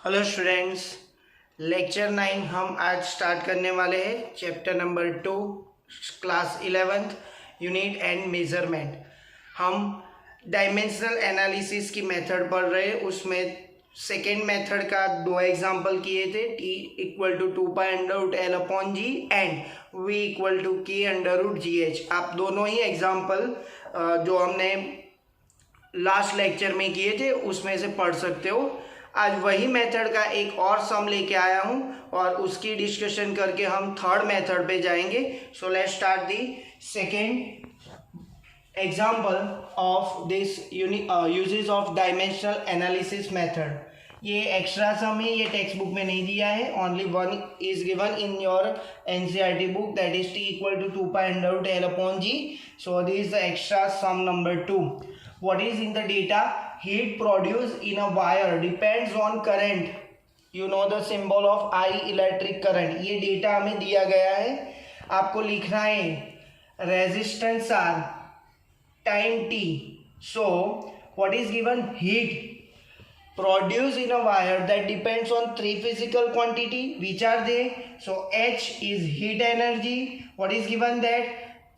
Hello students, lecture 9 हम आज start करने वाले हैं। Chapter number 2, class 11th, unit and measurement. हम डायमेंशनल एनालिसिस की मेथड पढ़ रहे हैं। उसमें सेकेंड मेथड का दो एग्जाम्पल किए थे, t equal to 2π√L/g and v equal to k√gh। आप दोनों ही एग्जाम्पल जो हमने लास्ट लेक्चर में किए थे उसमें से पढ़ सकते हो। आज वही मेथड का एक और सम लेके आया हूँ और उसकी डिस्कशन करके हम थर्ड मेथड पे जाएंगे। So let's start the second example of this uses of dimensional analysis method. ये एक्स्ट्रा सम है, ये टेक्स्ट बुक में नहीं दिया है। Only one is given in your NCERT book, that is t equal to 2π√L/g। So this is the extra sum number 2. What is in the data? Heat produced in a wire depends on current. You know the symbol of I, electric current. ये data हमें दिया गया है, आपको लिखना है resistance R, time T. So what is given? Heat produced in a wire that depends on three physical quantity. Which are they? So H is heat energy. What is given that?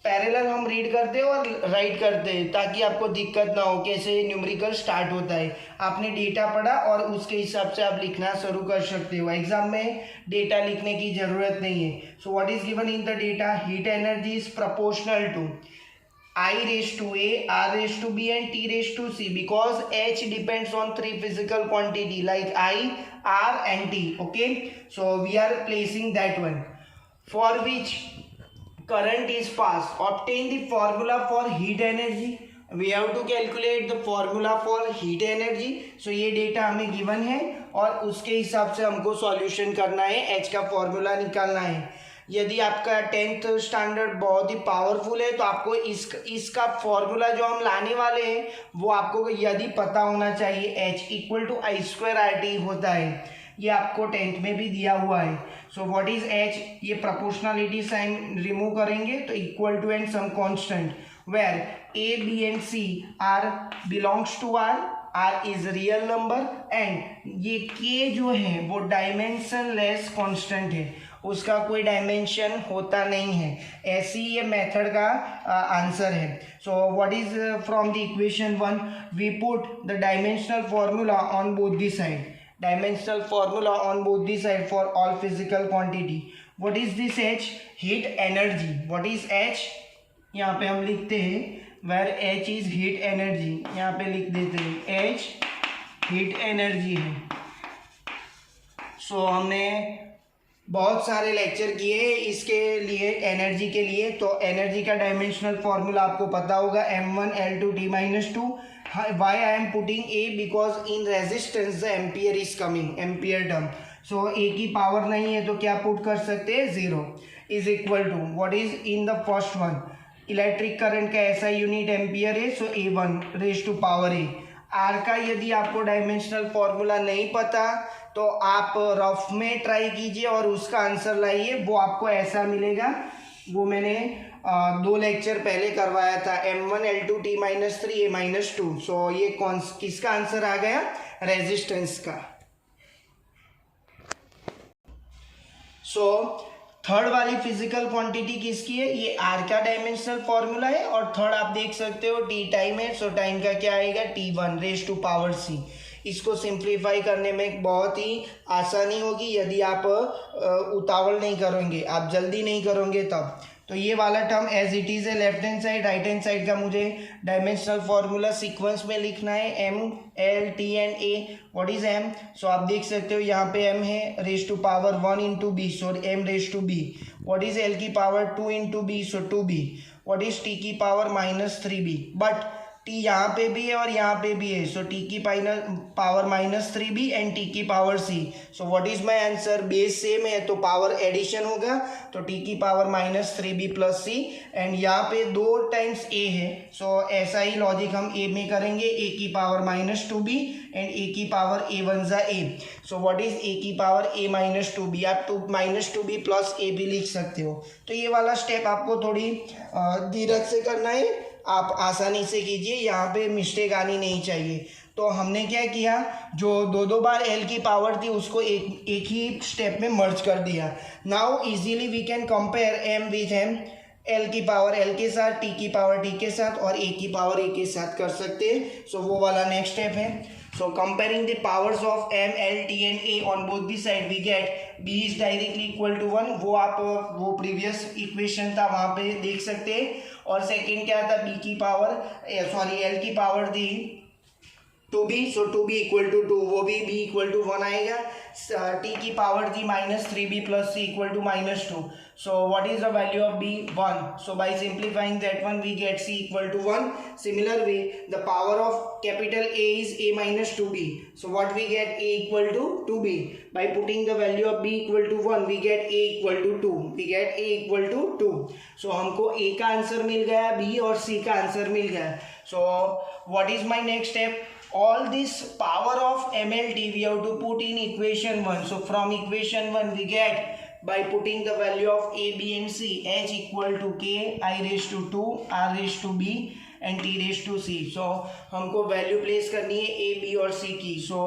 Parallel हम read करते हैं और right करते हैं ताकि आपको दिक्कत ना हो कैसे न्यूमेरिकल स्टार्ट होता है। आपने डेटा पढ़ा और उसके हिसाब से आप लिखना शुरू कर सकते हो। एग्जाम में डेटा लिखने की जरूरत नहीं है। So what is given in the data? Heat energy is proportional to I⁴A, R⁴B and T⁴C because H depends on three physical quantity like I, R and T. Okay, so we are placing that one for which current is passed. Obtain the formula for heat energy. We have to calculate the formula for heat energy. So ये data हमें given है और उसके हिसाब से हमको solution करना है, H का फॉर्मूला निकालना है। यदि आपका 10th स्टैंडर्ड बहुत ही पावरफुल है तो आपको इसका फॉर्मूला जो हम लाने वाले हैं वो आपको यदि पता होना चाहिए। H इक्वल टू I²RT होता है, ये आपको 10th में भी दिया हुआ है। So what is H? ये प्रोपोर्शनलिटी साइन रिमूव करेंगे तो equal to and some constant where A, B and C are belongs to R is real number and ये K जो है वो डायमेंशनलेस कांस्टेंट है, उसका कोई डायमेंशन होता नहीं है। ऐसी ये मेथड का आंसर है। So what is from the equation 1 we put the dimensional formula on both the side. Dimensional formula on both the side for all physical quantity. What is this H? Heat energy. What is H? यहाँ पे हम लिखते हैं where H is heat energy. यहाँ पे लिख देते हैं H heat energy है। So हमने बहुत सारे लेक्चर किए हैं इसके लिए, एनर्जी के लिए। तो एनर्जी का डायमेंशनल फॉर्मूला आपको पता होगा, m1L2T-2. Why I am putting A? Because in resistance the ampere is coming, ampere term. So A की पावर नहीं है तो क्या पुट कर सकते हैं? 0 is equal to what is in the first one? Electric current का ऐसा यूनिट एम्पियर है, सो A1⁴ आर का यदि आपको डायमेंशनल फॉर्मूला नहीं पता तो आप रफ में ट्राई कीजिए और उसका आंसर लाइए, वो आपको ऐसा मिलेगा। वो मैंने 2 लेक्चर पहले करवाया था, m1L2T-3 A-2। सो ये किसका आंसर आ गया? रेजिस्टेंस का। सो थर्ड वाली फिजिकल क्वांटिटी किसकी है? ये आर का डायमेंशनल फॉर्मूला है और थर्ड आप देख सकते हो टी टाइम है। सो टाइम का क्या आएगा? T1⁻⁶. इसको सिंप्लीफाई करने में बहुत ही आसानी होगी यदि आप उतावल नहीं करोगे, आप जल्दी नहीं करोगे तब। तो ये वाला टर्म एज इट इज़ है left hand side, right hand side का मुझे डायमेंशनल फॉर्मूला सीक्वेंस में लिखना है, M, L, T and A. What is M? सो आप देख सकते हो यहाँ पे M है raised to 1 × B, so M⁻⁵. What is L की power 2 × B, so 2B. What is T की पावर -3B. बट T यहाँ पे भी है और यहाँ पे भी है, सो T की पावर -3B एंड T की power C. So what is my answer? Base same है तो पावर एडिशन होगा, तो T की पावर -3B + C एंड यहाँ पे 2 टाइम्स A है। सो ऐसा ही लॉजिक हम A में करेंगे, A की पावर -2B एंड A की power A1⁴A. So what is A की पावर A-2B? आप -2B + A भी लिख सकते हो। तो ये वाला स्टेप आपको थोड़ी धीरज से करना है, आप आसानी से कीजिए, यहाँ पे मिस्टेक आनी नहीं चाहिए। तो हमने क्या किया, जो दो बार l की पावर थी उसको एक ही स्टेप में मर्ज कर दिया. Now easily we can compare m with m, l की पावर l के साथ, t की पावर t के साथ और a की पावर a के साथ कर सकते हैं. सो वो वाला नेक्स्ट स्टेप है. So comparing the powers of m, l, t and a on both the side we get b is directly equal to 1. वो आप वो प्रीवियस इक्वेशन था वहाँ पे देख सकते हैं. और सेकंड क्या था, b की पावर l की पावर थी 2b, so 2b equal to 2, वो भी b इक्वल टू 1 आएगा. t की पावर थी -3b plus c equal to -2. So what is the value of b? 1. So by simplifying that one we get c equal to 1. Similar way the power of capital A is a minus 2b. So what we get? a equal to 2b. By putting the value of b equal to 1 we get a equal to 2. We get a equal to 2. So हमको a का answer मिल गया, b और c का answer मिल गया. So what is my next step? All this power of MLT we have to put in equation 1. So from equation 1 we get, by putting the value of a, b and c, h equal to k I raised to 2 r raised to b and t raised to c. So हमको value place करनी है a, b और c की. So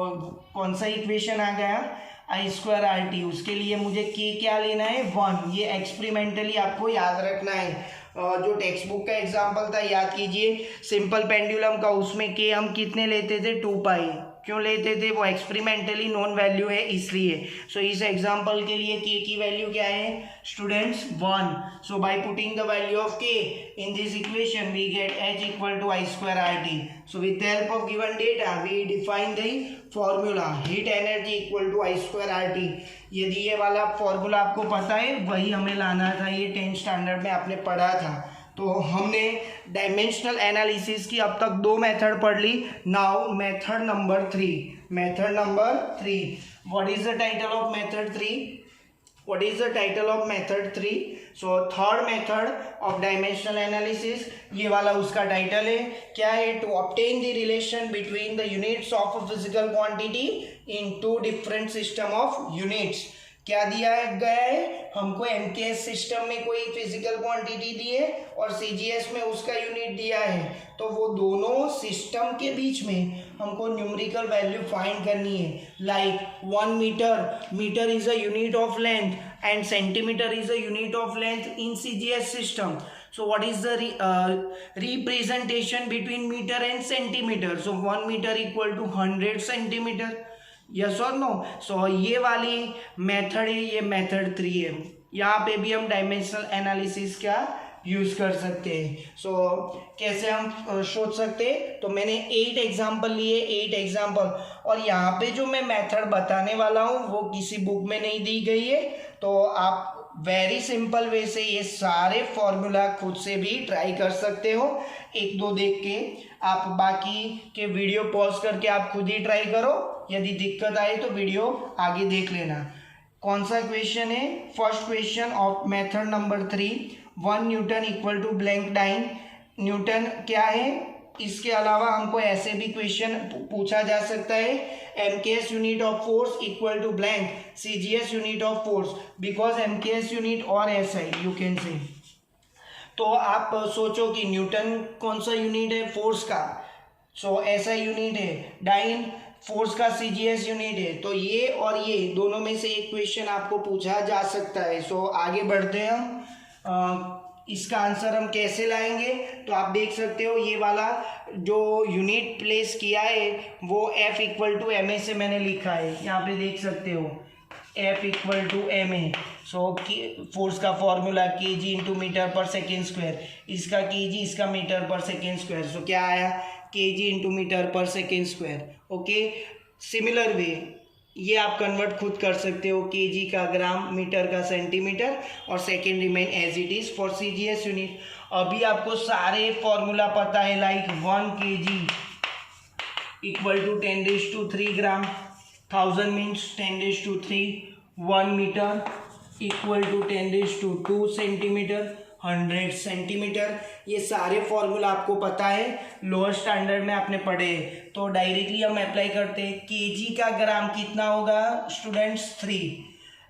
कौन सा equation आ गया? आई square R T. उसके लिए मुझे k क्या लेना है? 1. ये एक्सपेरिमेंटली आपको याद रखना है. जो टेक्स्ट बुक का एग्जाम्पल था याद कीजिए, सिंपल पेंडुलम का, उसमें k हम कितने लेते थे? 2 पाई. क्यों लेते थे? वो एक्सपेरिमेंटली नॉन वैल्यू है इसलिए. सो इस एग्जांपल के लिए k की वैल्यू क्या है students? 1. So by putting the value of k in this equation we get h equal to I square R T. So with the help of given data we define the formula heat energy equal to I square R T. यदि ये वाला formula आपको पता है वही हमें लाना था, ये 10th स्टैंडर्ड में आपने पढ़ा था. तो हमने डायमेंशनल एनालिसिस की अब तक 2 मेथड पढ़ ली. Now method number 3. Method number 3. What is the title of method 3? What is the title of method 3? So third method of dimensional analysis, ये वाला उसका टाइटल है. क्या है? To obtain the relation between the units of a physical quantity in two different system of units. क्या दिया गया है हमको? एमकेएस सिस्टम में कोई फिजिकल क्वांटिटी दी है और सीजीएस में उसका यूनिट दिया है. तो वो दोनों सिस्टम के बीच में हमको न्यूमेरिकल वैल्यू फाइंड करनी है. Like 1 metre is a unit of length and centimetre is a unit of length in CGS system. So what is the representation between meter and centimeter? So 1 meter equal to 100 centimeter. Yes और no. सो ये वाली method है, ये method 3 है. यहाँ पे भी हम डायमेंशनल एनालिसिस का यूज कर सकते हैं. सो कैसे हम सोच सकते हैं? तो मैंने 8 एग्जाम्पल लिए, 8 एग्जाम्पल. और यहाँ पे जो मैं मेथड बताने वाला हूँ वो किसी बुक में नहीं दी गई है. तो आप वेरी सिंपल वे से ये सारे फॉर्मूला खुद से भी ट्राई कर सकते हो. 1-2 देख के आप बाकी के वीडियो पॉज करके आप खुद ही ट्राई करो. यदि दिक्कत आए तो वीडियो आगे देख लेना. कौन सा क्वेश्चन है? First question of method number 3. 1 newton equal to blank dyne. Newton क्या है? इसके अलावा हमको ऐसे भी क्वेश्चन पूछा जा सकता है. MKS unit of force equal to blank CGS unit of force, because MKS unit और एसआई यू कैन से. तो आप सोचो कि न्यूटन कौन सा यूनिट है? फोर्स का. सो एसआई यूनिट है. डाइन फोर्स का सीजीएस यूनिट है. तो ये और ये दोनों में से एक क्वेश्चन आपको पूछा जा सकता है. सो आगे बढ़ते हैं हम. इसका आंसर हम कैसे लाएंगे? तो आप देख सकते हो ये वाला जो यूनिट प्लेस किया है वो F equal to M a से मैंने लिखा है. यहाँ पे देख सकते हो F equal to M A. So force का formula K G into metre पर सेकेंड स्क्वायर. इसका के जी, इसका मीटर पर सेकेंड स्क्वायर. सो क्या आया? के जी इंटू मीटर पर second square. Okay. Similar way ये आप कन्वर्ट खुद कर सकते हो. के जी का ग्राम, मीटर का सेंटीमीटर और second remain as it is for CGS unit. अभी आपको सारे फॉर्मूला पता है. Like 1 kg equal to 10⁻³ gram. 1000 means 10⁻³ 1 metre equal to 10⁻² centimetre. 100 centimetre. ये सारे फॉर्मूला आपको पता है, लोअर स्टैंडर्ड में आपने पढ़े. तो डायरेक्टली हम अप्लाई करते हैं. केजी का ग्राम कितना होगा स्टूडेंट्स? 3.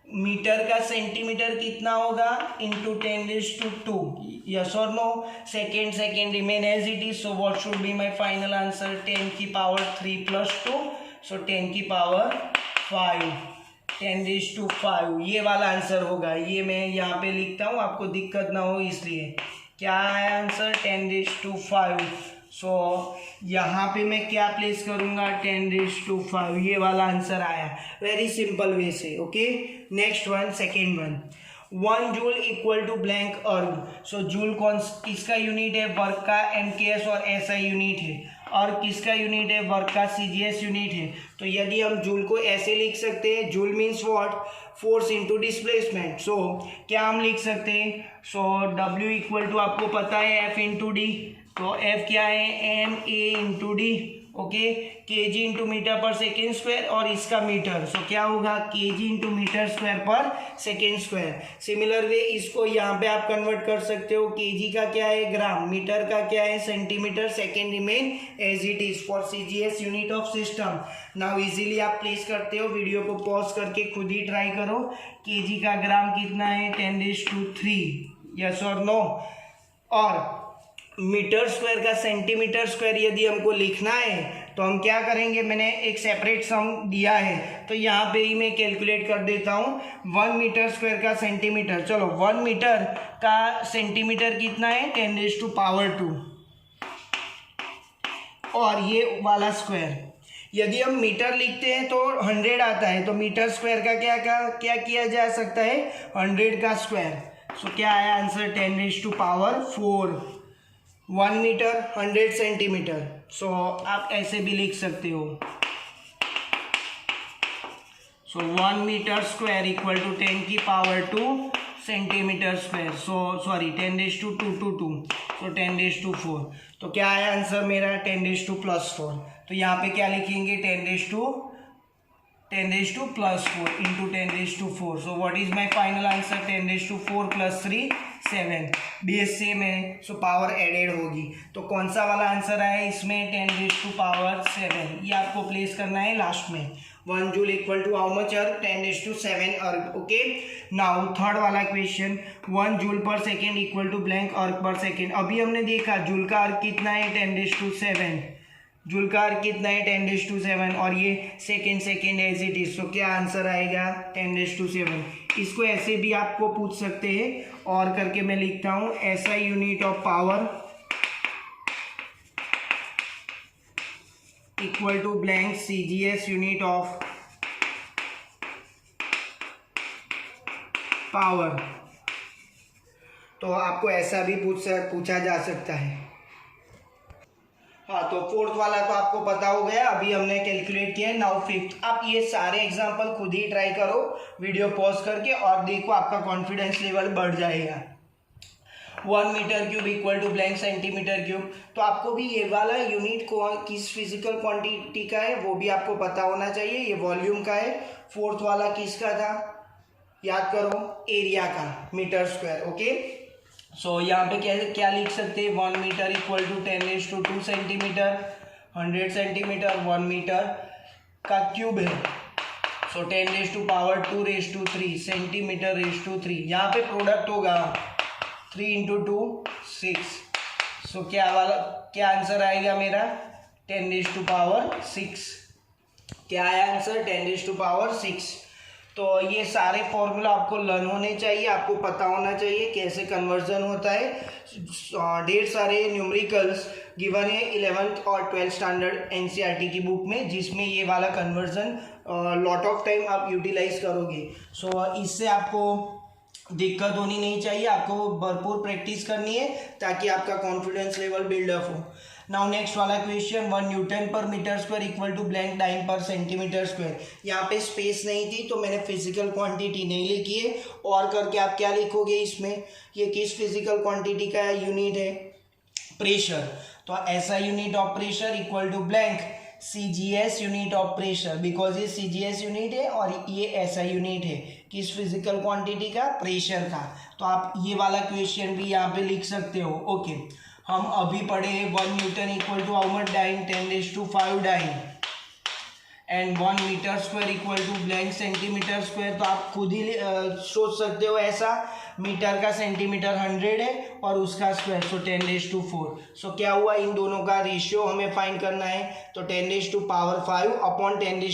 मीटर का सेंटीमीटर कितना होगा इंटू 10⁻². यस और no. Second remain as it is. So what should be my final answer? 10⁻³ + 2. So 10⁻5. 10⁵ ये वाला आंसर होगा. ये मैं यहाँ पे लिखता हूँ आपको दिक्कत ना हो इसलिए. क्या आया आंसर? 10⁵. सो यहाँ पे मैं क्या प्लेस करूँगा? 10⁵. ये वाला आंसर आया. वेरी सिंपल वे से. Okay. Next one, second one. 1 joule equal to blank erg. So joule किसका यूनिट है? वर्क का MKS और SI यूनिट है. और किसका यूनिट है? वर्क का CGS यूनिट है. तो यदि हम जूल को ऐसे लिख सकते हैं, joule means what? Force into displacement. So क्या हम लिख सकते हैं? सो W इक्वल टू आपको पता है F इंटू डी. तो F क्या है? MA into d. Okay. kg into metre पर सेकेंड स्क्वायर और इसका मीटर. सो क्या होगा? kg इंटू मीटर स्क्वायर पर सेकेंड स्क्वायर. सिमिलर वे इसको यहाँ पे आप कन्वर्ट कर सकते हो. kg का क्या है? ग्राम. मीटर का क्या है? Centimetre. Second remain as it is for CGS unit of system. Now easily आप प्लेस करते हो. वीडियो को पॉज करके खुद ही ट्राई करो. kg का ग्राम कितना है? 10⁻3. यस और नो. और मीटर स्क्वायर का सेंटीमीटर स्क्वायर यदि हमको लिखना है तो हम क्या करेंगे? मैंने एक सेपरेट सम दिया है तो यहाँ पे ही मैं कैलकुलेट कर देता हूँ. 1 मीटर स्क्वायर का सेंटीमीटर. चलो 1 मीटर का सेंटीमीटर कितना है? 10⁻². और ये वाला स्क्वायर यदि हम मीटर लिखते हैं तो 100 आता है. तो मीटर स्क्वायर का क्या किया जा सकता है? 100 का स्क्वायर. सो क्या आया आंसर? 10⁻4. 1 metre 100 centimetre. सो आप ऐसे भी लिख सकते हो. So 1 metre square equal to 10⁻² centimetre square. So sorry 10⁻2 so 10⁻4. तो क्या आया आंसर मेरा? 10⁻+4. तो यहाँ पे क्या लिखेंगे? 10⁻+4 into 10⁻4. So what is my final answer? 10⁻4 + 3 7. Base same है सो पावर एडेड होगी. तो कौन सा वाला आंसर आया इसमें? 10⁻7. ये आपको प्लेस करना है लास्ट में. 1 joule equal to how much erg? 10⁻7 erg. Okay. Now third वाला question. 1 joule per second equal to blank erg per second. अभी हमने देखा जूल का अर्ग कितना है? 10⁻7. जूल का अर्ग कितना है? 10⁻7. और ये सेकेंड एज इट इज. तो क्या आंसर आएगा? 10⁻7. इसको ऐसे भी आपको पूछ सकते हैं. और करके मैं लिखता हूँ SI unit of power equal to blank CGS unit of power. तो आपको ऐसा भी पूछा जा सकता है. हाँ, तो फोर्थ वाला तो आपको पता हो गया. अभी हमने कैलकुलेट किया. Now fifth. आप ये सारे एग्जांपल खुद ही ट्राई करो वीडियो पॉज करके और देखो आपका कॉन्फिडेंस लेवल बढ़ जाएगा. 1 metre cube equal to blank centimetre cube. तो आपको भी ये वाला यूनिट किस फिजिकल क्वांटिटी का है वो भी आपको पता होना चाहिए. ये वॉल्यूम का है. फोर्थ वाला किसका था? याद करो, एरिया का, मीटर स्क्वायर. ओके. सो यहाँ पे क्या लिख सकते हैं? 1 metre equal to 10⁻2 centimetre. 100 centimetre 1 metre का क्यूब है. सो 10⁻2⁻3 सेंटीमीटर⁻3. यहाँ पे प्रोडक्ट होगा 3 × 2 6. सो क्या आंसर आएगा मेरा? 10⁻6. क्या आया आंसर? 10⁻6. तो ये सारे फॉर्मूला आपको लर्न होने चाहिए. आपको पता होना चाहिए कैसे कन्वर्जन होता है. ढेर सारे न्यूमेरिकल्स गिवन है 11th और 12th स्टैंडर्ड NCERT की बुक में, जिसमें ये वाला कन्वर्जन लॉट ऑफ टाइम आप यूटिलाइज करोगे. सो इससे आपको दिक्कत होनी नहीं चाहिए. आपको भरपूर प्रैक्टिस करनी है ताकि आपका कॉन्फिडेंस लेवल बिल्डअप हो. नाउ नेक्स्ट वाला question. 1 newton per metre square equal to blank dyne per centimetre square. यहाँ पे स्पेस नहीं थी तो मैंने फिजिकल क्वांटिटी नहीं लिखी है. और करके आप क्या लिखोगे इसमें? ये किस फिजिकल क्वांटिटी का यूनिट है? प्रेशर. तो ऐसा unit of pressure equal to blank CGS unit of pressure. Because ये CGS यूनिट है और ये SI यूनिट है. किस फिजिकल क्वांटिटी का? प्रेशर का. तो आप ये वाला क्वेश्चन भी यहाँ पे लिख सकते हो. ओके. हम अभी पढ़े 1 newton equal to how much dyne? 10⁻5 dyne. And 1 metre square equal to blank centimetre square. तो आप खुद ही सोच सकते हो ऐसा, मीटर का सेंटीमीटर 100 है और उसका स्क्वायर, सो 10⁴। सो क्या हुआ, इन दोनों का रेशियो हमें फाइंड करना है, तो 10⁵ upon 10⁴।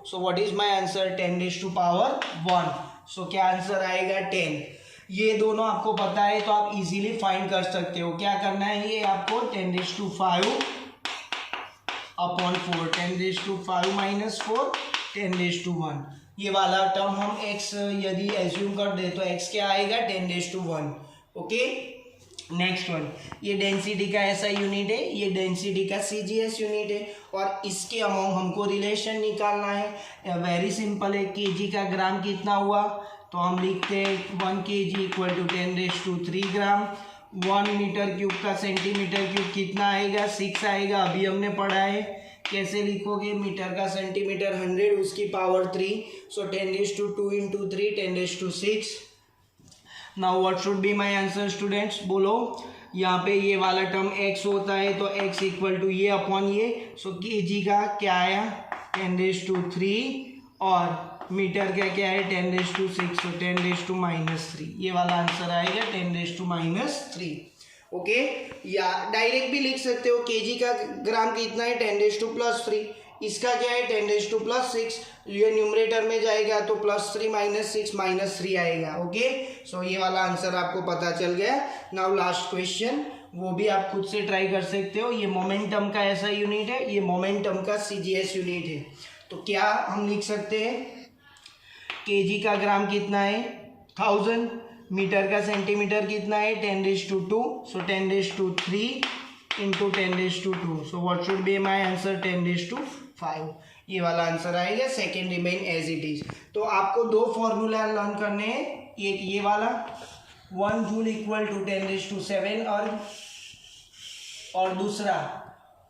So what is my answer, 10⁻1। सो क्या आंसर आएगा 10। ये दोनों आपको पता है तो आप इजीली फाइंड कर सकते हो। क्या करना है, ये आपको 10⁵ अपॉन 4, 10⁵ माइनस 4, 10⁻1। ये वाला टर्म हम x यदि एज्यूम कर दे तो x क्या आएगा, 10⁻1। ओके, नेक्स्ट वन, ये डेंसिटी का ऐसा यूनिट है, ये डेंसिटी का CGS यूनिट है और इसके अमोंग हमको रिलेशन निकालना है। वेरी सिंपल है, kg का ग्राम कितना हुआ, तो हम लिखते हैं 1 kg equal to 10⁻³ gram. 1 metre cube का सेंटीमीटर क्यूब कितना आएगा, 6 आएगा। अभी हमने पढ़ा है कैसे लिखोगे, मीटर का सेंटीमीटर 100 उसकी power 3, so 10⁻² into 3 10⁻6। Now what should be my answer students, बोलो। यहाँ पे ये वाला टर्म x होता है तो x इक्वल टू ये अपॉन ये, सो kg का क्या आया 10⁻³ और मीटर का क्या है 10⁻6, सो 10⁻⁻3। ये वाला आंसर आएगा 10⁻⁻3। ओके, या डायरेक्ट भी लिख सकते हो, kg का ग्राम कितना है 10⁻+3, इसका क्या है 10⁻+6, ये न्यूमरेटर में जाएगा तो +3 - 6 -3 आएगा। ओके, सो ये वाला आंसर आपको पता चल गया। नाउ लास्ट क्वेश्चन, वो भी आप खुद से ट्राई कर सकते हो। ये मोमेंटम का ऐसा यूनिट है, ये मोमेंटम का CGS यूनिट है। तो क्या हम लिख सकते हैं, kg का ग्राम कितना है 1000, मीटर का सेंटीमीटर कितना है 10⁻², so 10⁻³ into 10⁻², so what should be my answer 10⁻5। ये वाला आंसर आएगा, second remain as it is. तो आपको दो फॉर्मूला लर्न करने हैं, एक ये वाला 1 जूल इक्वल टू 10⁻7 और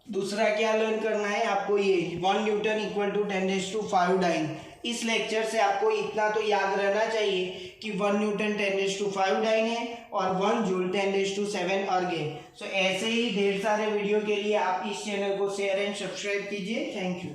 दूसरा क्या लर्न करना है आपको, ये 1 न्यूटन इक्वल टू 10⁻5 डाइन। इस लेक्चर से आपको इतना तो याद रहना चाहिए कि 1 न्यूटन 10⁻5 डाइन है और 1 जूल 10⁻7 अर्ग है। सो ऐसे ही ढेर सारे वीडियो के लिए आप इस चैनल को शेयर एंड सब्सक्राइब कीजिए। Thank you.